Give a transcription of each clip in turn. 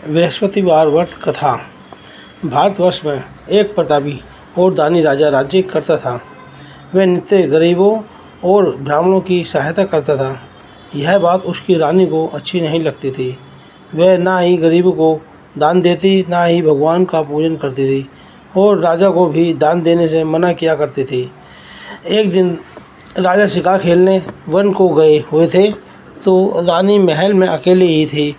बृहस्पतिवार व्रत कथा। भारतवर्ष में एक प्रतापी और दानी राजा राज्य करता था। वह नित्य गरीबों और ब्राह्मणों की सहायता करता था। यह बात उसकी रानी को अच्छी नहीं लगती थी। वह ना ही गरीबों को दान देती, ना ही भगवान का पूजन करती थी और राजा को भी दान देने से मना किया करती थी। एक दिन राजा शिकार खेलने वन को गए हुए थे, तो रानी महल में अकेली ही थी।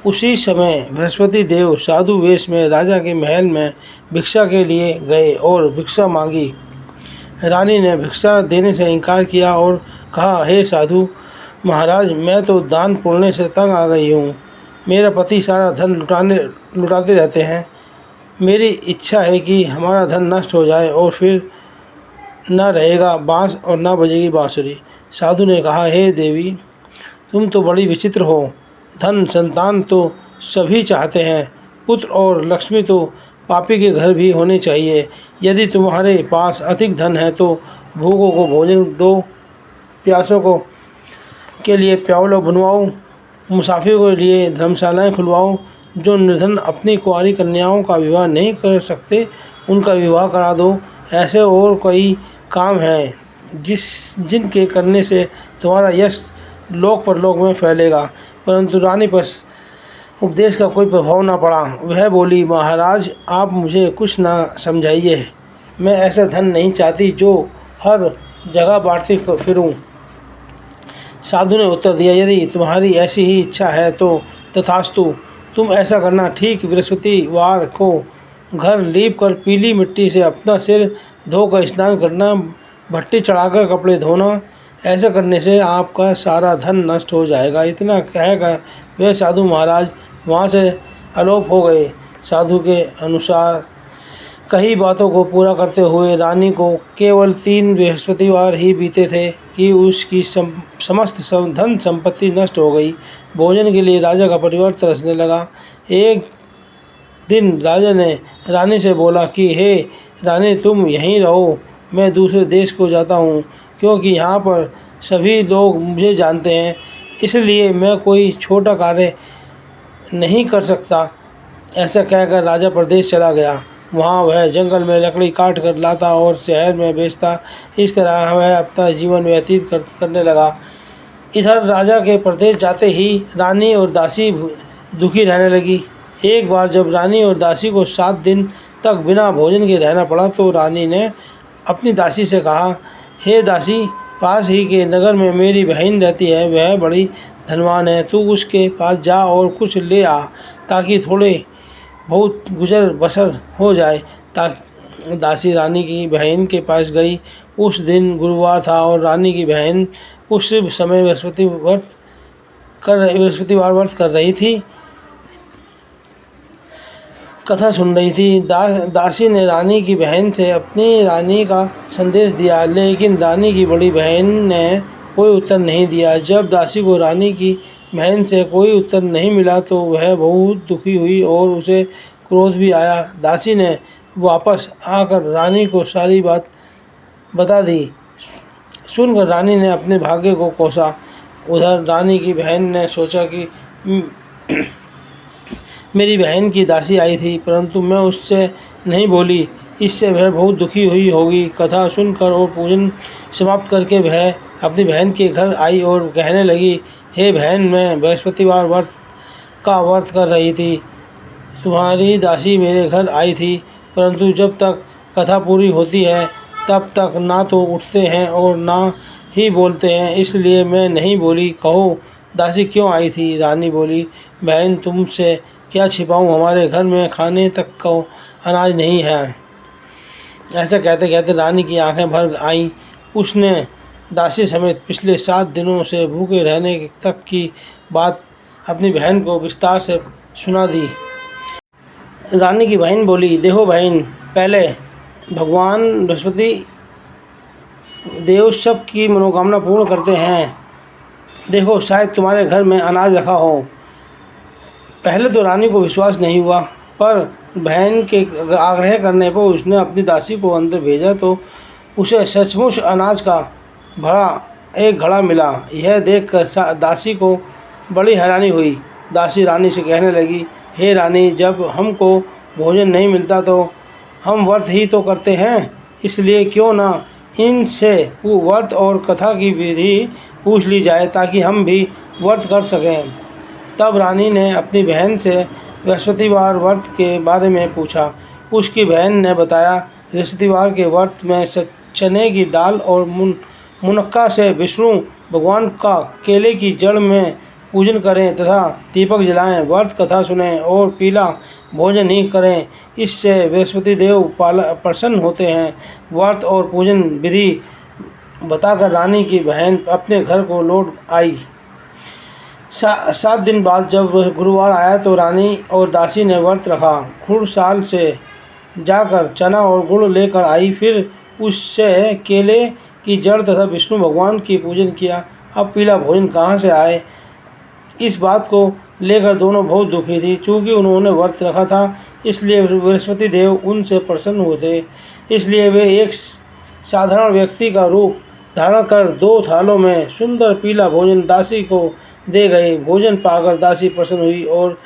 उसी समय बृहस्पति देव साधु वेश में राजा के महल में भिक्षा के लिए गए और भिक्षा मांगी। रानी ने भिक्षा देने से इनकार किया और कहा, हे साधु महाराज, मैं तो दान पुण्य से तंग आ गई हूँ। मेरा पति सारा धन लुटाते रहते हैं। मेरी इच्छा है कि हमारा धन नष्ट हो जाए और फिर न रहेगा बांस और न बजेगी बांसुरी। साधु ने कहा, हे देवी, तुम तो बड़ी विचित्र हो। धन संतान तो सभी चाहते हैं, पुत्र और लक्ष्मी तो पापी के घर भी होने चाहिए। यदि तुम्हारे पास अधिक धन है तो भूखों को भोजन दो, प्यासों को के लिए प्याऊल बनवाओ, मुसाफिरों के लिए धर्मशालाएं खुलवाओ। जो निर्धन अपनी कुंवारी कन्याओं का विवाह नहीं कर सकते, उनका विवाह करा दो। ऐसे और कई काम हैं जिनके करने से तुम्हारा यश लोक परलोक में फैलेगा। परंतु रानी पर उपदेश का कोई प्रभाव न पड़ा। वह बोली, महाराज, आप मुझे कुछ ना समझाइए। मैं ऐसा धन नहीं चाहती जो हर जगह बांटती फिरूं। साधु ने उत्तर दिया, यदि तुम्हारी ऐसी ही इच्छा है तो तथास्तु। तुम ऐसा करना, ठीक बृहस्पतिवार को घर लीप कर पीली मिट्टी से अपना सिर धोकर स्नान करना, भट्टी चढ़ाकर कपड़े धोना। ऐसा करने से आपका सारा धन नष्ट हो जाएगा। इतना कहकर वे साधु महाराज वहाँ से अलोप हो गए। साधु के अनुसार कई बातों को पूरा करते हुए रानी को केवल 3 बृहस्पतिवार ही बीते थे कि उसकी समस्त धन संपत्ति नष्ट हो गई। भोजन के लिए राजा का परिवार तरसने लगा। एक दिन राजा ने रानी से बोला कि हे रानी, तुम यहीं रहो, मैं दूसरे देश को जाता हूँ, क्योंकि यहाँ पर सभी लोग मुझे जानते हैं, इसलिए मैं कोई छोटा कार्य नहीं कर सकता। ऐसा कहकर राजा प्रदेश चला गया। वहाँ वह जंगल में लकड़ी काट कर लाता और शहर में बेचता। इस तरह वह अपना जीवन व्यतीत करने लगा। इधर राजा के प्रदेश जाते ही रानी और दासी दुखी रहने लगी। एक बार जब रानी और दासी को 7 दिन तक बिना भोजन के रहना पड़ा, तो रानी ने अपनी दासी से कहा, हे दासी, पास ही के नगर में मेरी बहन रहती है, वह बड़ी धनवान है। तू उसके पास जा और कुछ ले आ, ताकि थोड़े बहुत गुजर बसर हो जाए। दासी रानी की बहन के पास गई। उस दिन गुरुवार था और रानी की बहन उस समय बृहस्पतिवार व्रत कर रही थी, कथा सुन रही थी। दासी ने रानी की बहन से अपनी रानी का संदेश दिया, लेकिन रानी की बड़ी बहन ने कोई उत्तर नहीं दिया। जब दासी को रानी की बहन से कोई उत्तर नहीं मिला तो वह बहुत दुखी हुई और उसे क्रोध भी आया। दासी ने वापस आकर रानी को सारी बात बता दी। सुनकर रानी ने अपने भाग्य को कोसा। उधर रानी की बहन ने सोचा कि मेरी बहन की दासी आई थी, परंतु मैं उससे नहीं बोली, इससे वह बहुत दुखी हुई होगी। कथा सुनकर और पूजन समाप्त करके वह अपनी बहन के घर आई और कहने लगी, हे बहन, मैं बृहस्पतिवार व्रत कर रही थी। तुम्हारी दासी मेरे घर आई थी, परंतु जब तक कथा पूरी होती है तब तक ना तो उठते हैं और ना ही बोलते हैं, इसलिए मैं नहीं बोली। कहो दासी क्यों आई थी? रानी बोली, बहन, तुमसे क्या छिपाऊं, हमारे घर में खाने तक का अनाज नहीं है। ऐसा कहते कहते रानी की आंखें भर आईं। उसने दासी समेत पिछले 7 दिनों से भूखे रहने तक की बात अपनी बहन को विस्तार से सुना दी। रानी की बहन बोली, देखो बहन, पहले भगवान बृहस्पति देव सब की मनोकामना पूर्ण करते हैं। देखो, शायद तुम्हारे घर में अनाज रखा हो। पहले तो रानी को विश्वास नहीं हुआ, पर बहन के आग्रह करने पर उसने अपनी दासी को अंदर भेजा तो उसे सचमुच अनाज का भरा एक घड़ा मिला। यह देखकर दासी को बड़ी हैरानी हुई। दासी रानी से कहने लगी, हे रानी, जब हमको भोजन नहीं मिलता तो हम व्रत ही तो करते हैं, इसलिए क्यों ना इनसे वो व्रत और कथा की विधि पूछ ली जाए ताकि हम भी व्रत कर सकें। तब रानी ने अपनी बहन से बृहस्पतिवार व्रत के बारे में पूछा। उसकी बहन ने बताया, बृहस्पतिवार के व्रत में चने की दाल और मुनक्का से विष्णु भगवान का केले की जड़ में पूजन करें तथा दीपक जलाएं, व्रत कथा सुनें और पीला भोजन ही करें। इससे बृहस्पति देव प्रसन्न होते हैं। व्रत और पूजन विधि बताकर रानी की बहन अपने घर को लौट आई। 7 दिन बाद जब गुरुवार आया तो रानी और दासी ने व्रत रखा। खुड़साल से जाकर चना और गुड़ लेकर आई, फिर उससे केले की जड़ तथा विष्णु भगवान की पूजन किया। अब पीला भोजन कहाँ से आए, इस बात को लेकर दोनों बहुत दुखी थी। चूँकि उन्होंने व्रत रखा था इसलिए बृहस्पति देव उनसे प्रसन्न हुए थे, इसलिए वे एक साधारण व्यक्ति का रूप धारण कर 2 थालों में सुंदर पीला भोजन दासी को दे गए। भोजन पाकर दासी प्रसन्न हुई और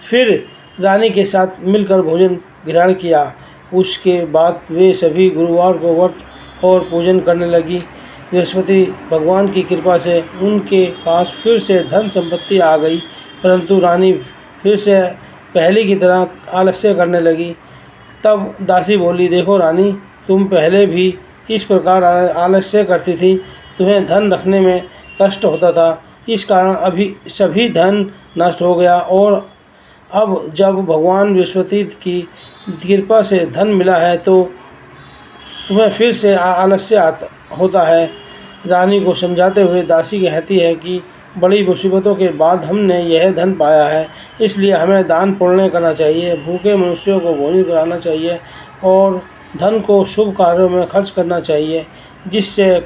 फिर रानी के साथ मिलकर भोजन ग्रहण किया। उसके बाद वे सभी गुरुवार को व्रत और पूजन करने लगी। बृहस्पति भगवान की कृपा से उनके पास फिर से धन संपत्ति आ गई, परंतु रानी फिर से पहले की तरह आलस्य करने लगी। तब दासी बोली, देखो रानी, तुम पहले भी इस प्रकार आलस्य करती थी, तुम्हें धन रखने में कष्ट होता था, इस कारण अभी सभी धन नष्ट हो गया और अब जब भगवान बृहस्पति की कृपा से धन मिला है तो तुम्हें फिर से आलस्य होता है। रानी को समझाते हुए दासी कहती है कि बड़ी मुसीबतों के बाद हमने यह धन पाया है, इसलिए हमें दान पुण्य करना चाहिए, भूखे मनुष्यों को भोजन कराना चाहिए और धन को शुभ कार्यों में खर्च करना चाहिए, जिससे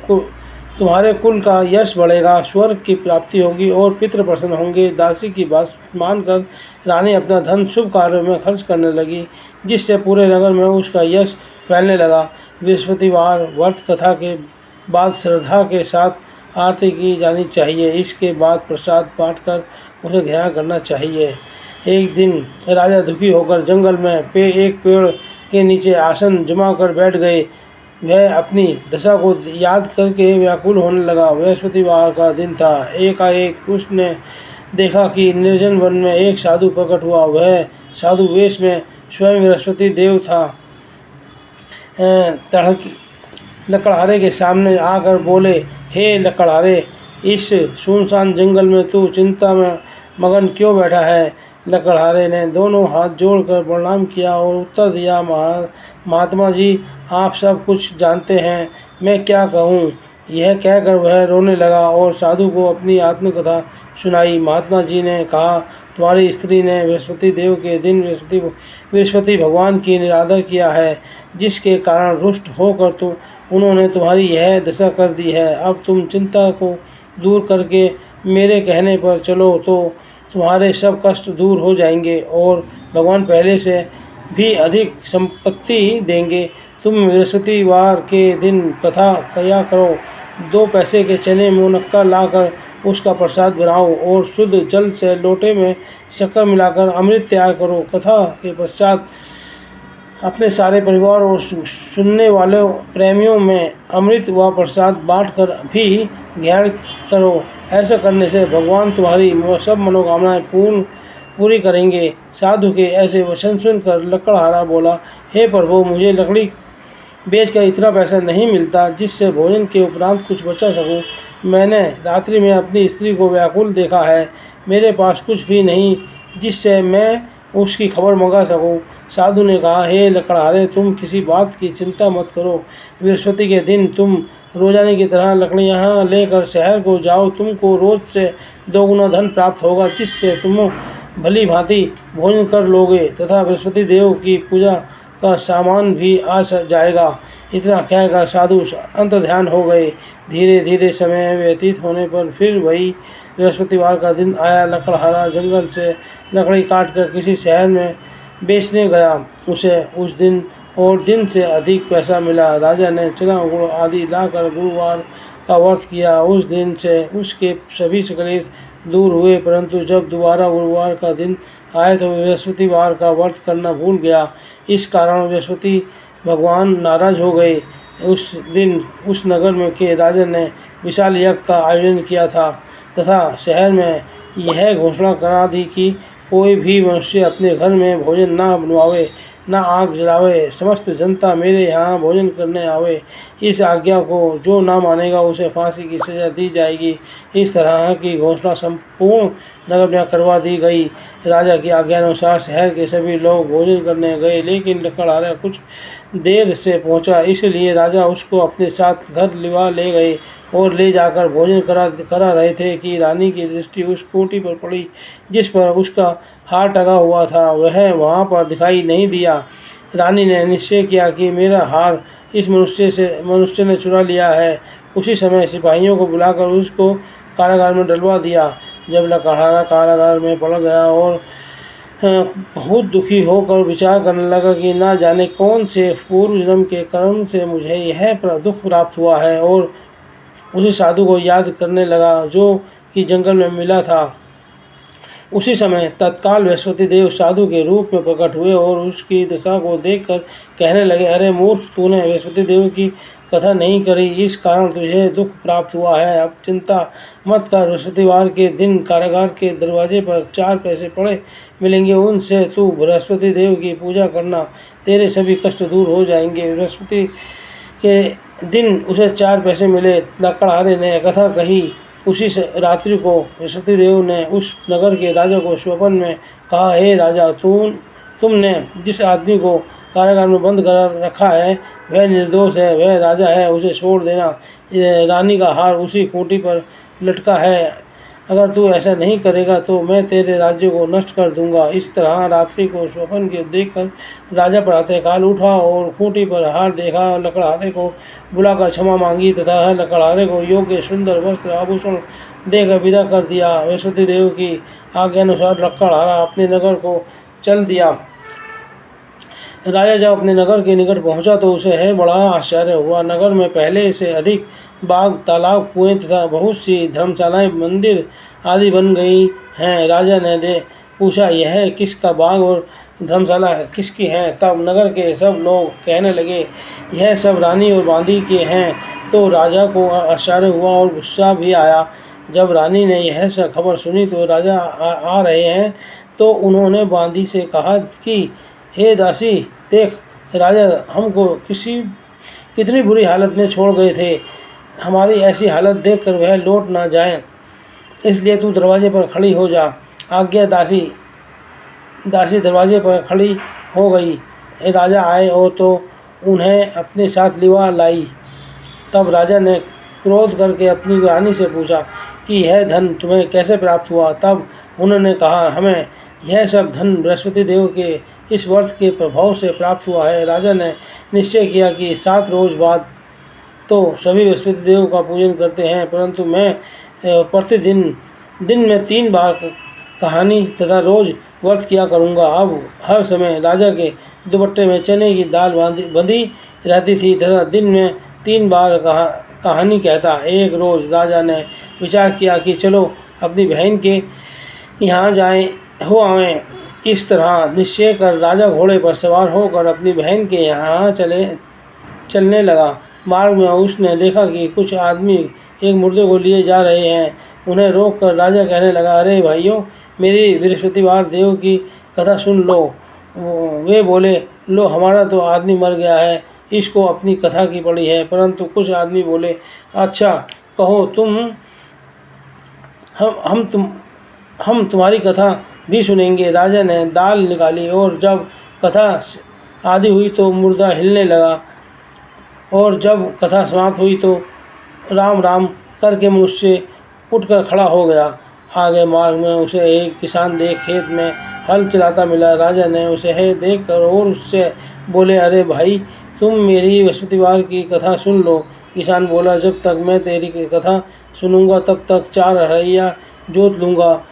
तुम्हारे कुल का यश बढ़ेगा, स्वर्ग की प्राप्ति होगी और पितृ प्रसन्न होंगे। दासी की बात मानकर रानी अपना धन शुभ कार्यों में खर्च करने लगी, जिससे पूरे नगर में उसका यश फैलने लगा। बृहस्पतिवार व्रत कथा के बाद श्रद्धा के साथ आरती की जानी चाहिए। इसके बाद प्रसाद बांट कर उसे ग्रहण करना चाहिए। एक दिन राजा दुखी होकर जंगल में एक पेड़ के नीचे आसन जमा कर बैठ गए। वह अपनी दशा को याद करके व्याकुल होने लगा। बृहस्पतिवार का दिन था। एकाएक उसने देखा कि निर्जन वन में एक साधु प्रकट हुआ। वह साधु वेश में स्वयं बृहस्पति देव था। लकड़हारे के सामने आकर बोले, हे लकड़हारे, इस सुनसान जंगल में तू चिंता में मगन क्यों बैठा है? लकड़हारे ने दोनों हाथ जोड़कर प्रणाम किया और उत्तर दिया, महात्मा जी, आप सब कुछ जानते हैं, मैं क्या कहूँ। यह कहकर वह रोने लगा और साधु को अपनी आत्मकथा सुनाई। महात्मा जी ने कहा, तुम्हारी स्त्री ने बृहस्पति देव के दिन बृहस्पति भगवान की निरादर किया है, जिसके कारण रुष्ट होकर उन्होंने तुम्हारी यह दशा कर दी है। अब तुम चिंता को दूर करके मेरे कहने पर चलो तो तुम्हारे सब कष्ट दूर हो जाएंगे और भगवान पहले से भी अधिक संपत्ति देंगे। तुम बृहस्पतिवार के दिन कथा किया करो। 2 पैसे के चने मुनक्का लाकर उसका प्रसाद बनाओ और शुद्ध जल से लोटे में शक्कर मिलाकर अमृत तैयार करो। कथा के पश्चात अपने सारे परिवार और सुनने वाले प्रेमियों में अमृत व प्रसाद बांटकर भी ग्रहण करो। ऐसा करने से भगवान तुम्हारी सब मनोकामनाएं पूरी करेंगे। साधु के ऐसे वचन सुनकर लकड़हारा बोला, हे प्रभु, मुझे लकड़ी बेचकर इतना पैसा नहीं मिलता जिससे भोजन के उपरांत कुछ बचा सकूं। मैंने रात्रि में अपनी स्त्री को व्याकुल देखा है। मेरे पास कुछ भी नहीं जिससे मैं उसकी खबर मंगा सकूं। साधु ने कहा, हे लकड़हारे, तुम किसी बात की चिंता मत करो। बृहस्पति के दिन तुम रोजाने की तरह लकड़ियाँ लेकर शहर को जाओ। तुमको रोज से 2 गुना धन प्राप्त होगा, जिससे तुम भली भांति भोजन कर लोगे तथा बृहस्पति देव की पूजा का सामान भी आ जाएगा। इतना कहकर साधु अंतर्ध्यान हो गए। धीरे धीरे समय व्यतीत होने पर फिर वही बृहस्पतिवार का दिन आया। लकड़हारा जंगल से लकड़ी काटकर किसी शहर में बेचने गया। उसे उस दिन और दिन से अधिक पैसा मिला। राजा ने चना गुड़ आदि लाकर गुरुवार का व्रत किया। उस दिन से उसके सभी क्लेश दूर हुए, परंतु जब दोबारा गुरुवार का दिन आए तो बृहस्पतिवार का व्रत करना भूल गया। इस कारण बृहस्पति भगवान नाराज हो गए। उस दिन उस नगर में के राजा ने विशाल यज्ञ का आयोजन किया था तथा शहर में यह घोषणा करा दी कि कोई भी मनुष्य अपने घर में भोजन ना बनवावे, ना आग जलावे, समस्त जनता मेरे यहाँ भोजन करने आवे। इस आज्ञा को जो ना मानेगा उसे फांसी की सजा दी जाएगी। इस तरह की घोषणा संपूर्ण नगर में करवा दी गई। राजा की आज्ञानुसार शहर के सभी लोग भोजन करने गए, लेकिन लकड़हारा कुछ देर से पहुंचा, इसलिए राजा उसको अपने साथ घर लिवा ले गए और ले जाकर भोजन करा रहे थे कि रानी की दृष्टि उस खूंटी पर पड़ी जिस पर उसका हार टंगा हुआ था। वह वहाँ पर दिखाई नहीं दिया। रानी ने निश्चय किया कि मेरा हार इस मनुष्य ने चुरा लिया है। उसी समय सिपाहियों को बुलाकर उसको कारागार में डलवा दिया। जब लकड़हारा कारागार में पड़ गया और बहुत दुखी होकर विचार करने लगा कि ना जाने कौन से पूर्व जन्म के कर्म से मुझे यह दुख प्राप्त हुआ है, और उसी साधु को याद करने लगा जो कि जंगल में मिला था। उसी समय तत्काल बृहस्पति देव साधु के रूप में प्रकट हुए और उसकी दशा को देखकर कहने लगे, अरे मूर्ख, तूने बृहस्पति देव की कथा नहीं करी, इस कारण तुझे दुख प्राप्त हुआ है। अब चिंता मत कर, बृहस्पतिवार के दिन कारागार के दरवाजे पर 4 पैसे पड़े मिलेंगे, उनसे तू बृहस्पति देव की पूजा करना, तेरे सभी कष्ट दूर हो जाएंगे। बृहस्पति के दिन उसे 4 पैसे मिले। लकड़हारे ने कथा कही। उसी रात्रि को बृहस्पति देव ने उस नगर के राजा को स्वप्न में कहा, हे राजा, तुमने जिस आदमी को कारागार में बंद कर रखा है वह निर्दोष है, वह राजा है, उसे छोड़ देना। रानी का हार उसी खूंटी पर लटका है, अगर तू ऐसा नहीं करेगा तो मैं तेरे राज्य को नष्ट कर दूंगा। इस तरह रात्रि को स्वप्न के देखकर राजा प्रातःकाल उठा और खूंटी पर हार देखा, लकड़हारे को बुलाकर क्षमा मांगी तथा लकड़हारे को योग्य सुंदर वस्त्र आभूषण देकर विदा कर दिया। बृहस्पति देव की आज्ञानुसार लकड़हारा अपने नगर को चल दिया। राजा जब अपने नगर के निकट पहुंचा तो उसे है बड़ा आश्चर्य हुआ। नगर में पहले से अधिक बाग, तालाब, कुएं तथा बहुत सी धर्मशालाएं, मंदिर आदि बन गई हैं। राजा ने पूछा, यह किसका बाग और धर्मशाला किसकी हैं? तब नगर के सब लोग कहने लगे, यह सब रानी और बांदी के हैं। तो राजा को आश्चर्य हुआ और गुस्सा भी आया। जब रानी ने यह सब खबर सुनी तो राजा आ रहे हैं तो उन्होंने बांदी से कहा कि हे दासी, देख, राजा हमको कितनी बुरी हालत में छोड़ गए थे। हमारी ऐसी हालत देखकर वह लौट ना जाए, इसलिए तू दरवाजे पर खड़ी हो जा। आज्ञा। दासी दरवाजे पर खड़ी हो गई। राजा आए और तो उन्हें अपने साथ लिवा लाई। तब राजा ने क्रोध करके अपनी रानी से पूछा कि यह धन तुम्हें कैसे प्राप्त हुआ? तब उन्होंने कहा, हमें यह सब धन बृहस्पति देव के इस व्रत के प्रभाव से प्राप्त हुआ है। राजा ने निश्चय किया कि 7 रोज बाद तो सभी बृहस्पति देव का पूजन करते हैं, परंतु मैं प्रतिदिन दिन में 3 बार कहानी तथा रोज व्रत किया करूँगा। अब हर समय राजा के दुपट्टे में चने की दाल बंधी रहती थी तथा दिन में 3 बार कहानी कहता। एक रोज राजा ने विचार किया कि चलो अपनी बहन के यहाँ आवें। इस तरह निश्चय कर राजा घोड़े पर सवार होकर अपनी बहन के यहाँ चलने लगा। मार्ग में उसने देखा कि कुछ आदमी एक मुर्दे को लिए जा रहे हैं। उन्हें रोककर राजा कहने लगा, अरे भाइयों, मेरी बृहस्पतिवार देव की कथा सुन लो। वे बोले, लो, हमारा तो आदमी मर गया है, इसको अपनी कथा की पड़ी है। परंतु कुछ आदमी बोले, अच्छा, कहो तुम, हम तुम्हारी कथा भी सुनेंगे। राजा ने दाल निकाली और जब कथा आदि हुई तो मुर्दा हिलने लगा, और जब कथा समाप्त हुई तो राम राम करके मनुष्य उठकर खड़ा हो गया। आगे मार्ग में उसे एक किसान खेत में हल चलाता मिला। राजा ने उसे देखकर और उससे बोले, अरे भाई, तुम मेरी बृहस्पतिवार की कथा सुन लो। किसान बोला, जब तक मैं तेरी कथा सुनूंगा तब तक 4 हरैया जोत लूँगा।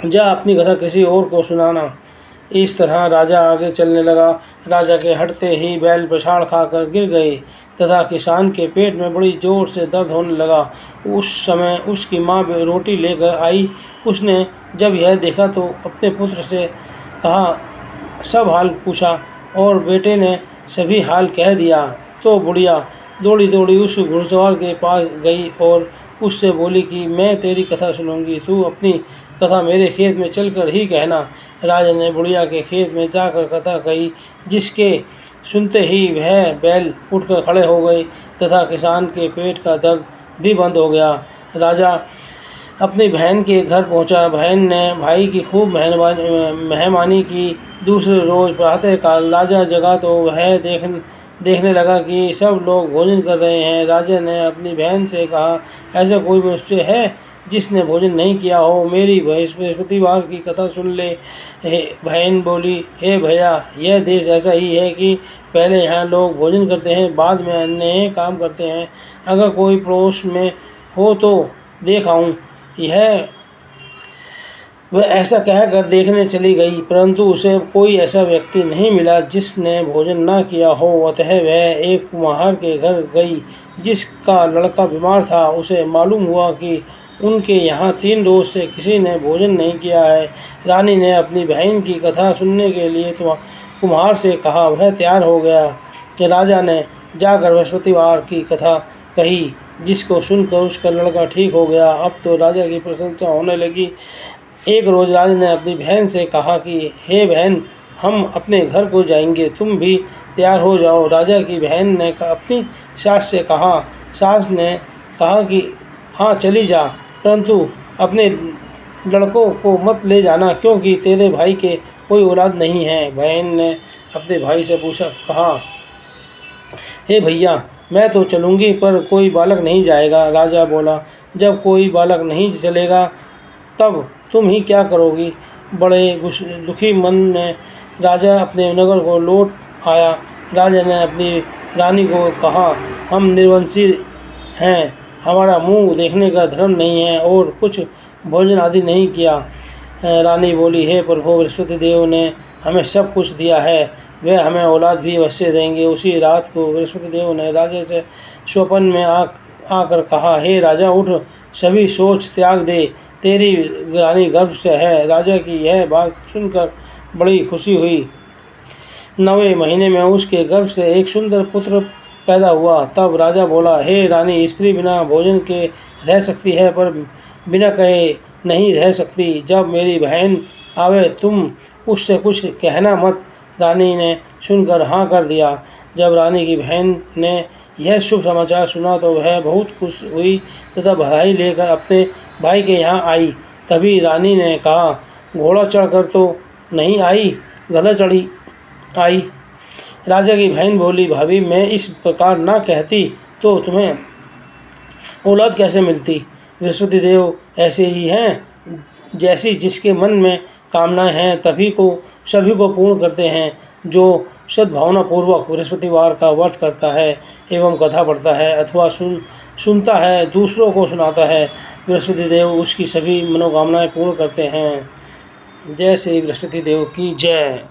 जा अपनी कथा किसी और को सुनाना। इस तरह राजा आगे चलने लगा। राजा के हटते ही बैल पछाड़ खाकर गिर गए तथा किसान के पेट में बड़ी जोर से दर्द होने लगा। उस समय उसकी माँ रोटी लेकर आई। उसने जब यह देखा तो अपने पुत्र से कहा, सब हाल पूछा और बेटे ने सभी हाल कह दिया। तो बुढ़िया दौड़ी दौड़ी उस घुड़सवार के पास गई और उससे बोली कि मैं तेरी कथा सुनूंगी, तू अपनी कथा मेरे खेत में चलकर ही कहना। राजा ने बुढ़िया के खेत में जाकर कथा कही, जिसके सुनते ही वह बैल उठकर खड़े हो गए तथा किसान के पेट का दर्द भी बंद हो गया। राजा अपनी बहन के घर पहुंचा। बहन ने भाई की खूब मेहमानी की। दूसरे रोज प्रातःकाल राजा जगा तो वह देखने लगा कि सब लोग भोजन कर रहे हैं। राजा ने अपनी बहन से कहा, ऐसा कोई मनुष्य है जिसने भोजन नहीं किया हो? मेरी बृहस्पतिवार की कथा सुन ले। बहन बोली, हे भैया, यह देश ऐसा ही है कि पहले यहाँ लोग भोजन करते हैं, बाद में अन्य काम करते हैं। अगर कोई पड़ोस में हो तो देख आऊँ। यह वह ऐसा कहकर देखने चली गई, परंतु उसे कोई ऐसा व्यक्ति नहीं मिला जिसने भोजन न किया हो। अतः वह एक कुम्हार के घर गई जिसका लड़का बीमार था। उसे मालूम हुआ कि उनके यहाँ 3 रोज से किसी ने भोजन नहीं किया है। रानी ने अपनी बहन की कथा सुनने के लिए तो कुम्हार से कहा। वह तैयार हो गया कि राजा ने जाकर बृहस्पतिवार की कथा कही, जिसको सुनकर उसका लड़का ठीक हो गया। अब तो राजा की प्रशंसा होने लगी। एक रोज राजा ने अपनी बहन से कहा कि हे बहन, हम अपने घर को जाएंगे, तुम भी तैयार हो जाओ। राजा की बहन ने अपनी सास से कहा। सास ने कहा कि हाँ चली जा, परंतु अपने लड़कों को मत ले जाना, क्योंकि तेरे भाई के कोई औलाद नहीं है। बहन ने अपने भाई से कहा, हे भैया, मैं तो चलूँगी पर कोई बालक नहीं जाएगा। राजा बोला, जब कोई बालक नहीं चलेगा तब तुम ही क्या करोगी? बड़े दुखी मन में राजा अपने नगर को लौट आया। राजा ने अपनी रानी को कहा, हम निर्वंशी हैं, हमारा मुंह देखने का धर्म नहीं है और कुछ भोजन आदि नहीं किया। रानी बोली, हे प्रभु, बृहस्पति देव ने हमें सब कुछ दिया है, वे हमें औलाद भी अवश्य देंगे। उसी रात को बृहस्पति देव ने राजा से स्वप्न में आकर कहा, हे राजा, उठ, सभी सोच त्याग दे, तेरी रानी गर्भ से है। राजा की यह बात सुनकर बड़ी खुशी हुई। 9वें महीने में उसके गर्भ से एक सुंदर पुत्र पैदा हुआ। तब राजा बोला, हे रानी, स्त्री बिना भोजन के रह सकती है पर बिना कहे नहीं रह सकती। जब मेरी बहन आवे तुम उससे कुछ कहना मत। रानी ने सुनकर हाँ कर दिया। जब रानी की बहन ने यह शुभ समाचार सुना तो वह बहुत खुश हुई तथा बधाई लेकर अपने भाई के यहाँ आई। तभी रानी ने कहा, घोड़ा चढ़कर तो नहीं आई, गधा चढ़ी आई। राजा की बहन बोली, भाभी, मैं इस प्रकार ना कहती तो तुम्हें औलाद कैसे मिलती? बृहस्पति देव ऐसे ही हैं, जैसी जिसके मन में कामनाएं हैं सभी को पूर्ण करते हैं। जो सद्भावना पूर्वक बृहस्पतिवार का व्रत करता है एवं कथा पढ़ता है अथवा सुनता है, दूसरों को सुनाता है, बृहस्पति देव उसकी सभी मनोकामनाएं पूर्ण करते हैं। जय श्री बृहस्पति देव की जय।